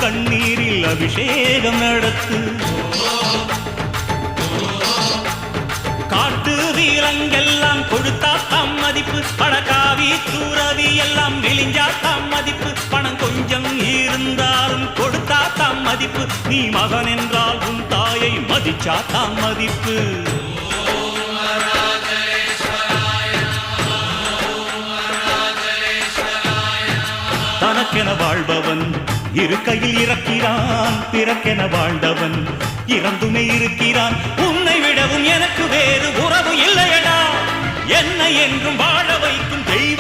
கண்ணீரில் அபிஷேகம் நடத்து. காட்டு வீரங்கெல்லாம் கொடுத்தா தாம் மதிப்பு, படகாவி தூரவி எல்லாம் விழிஞ்சா தாம் மதிப்பு. பணம் கொஞ்சம் இருந்தாலும் கொடுத்தா தாம் மதிப்பு, நீ மகன் என்றால் உன் தாயை மதிச்சா தாம் மதிப்பு. தனக்கென வாழ்பவன் இருக்கையில் இறக்கிறான், பிறக்கென வாழ்ந்தவன் இறந்துமே இருக்கிறான். உன்னை விடவும் எனக்கு வேறு உறவு இல்லையடா, என்னை என்றும் வாழ வைக்கும் தெய்வம்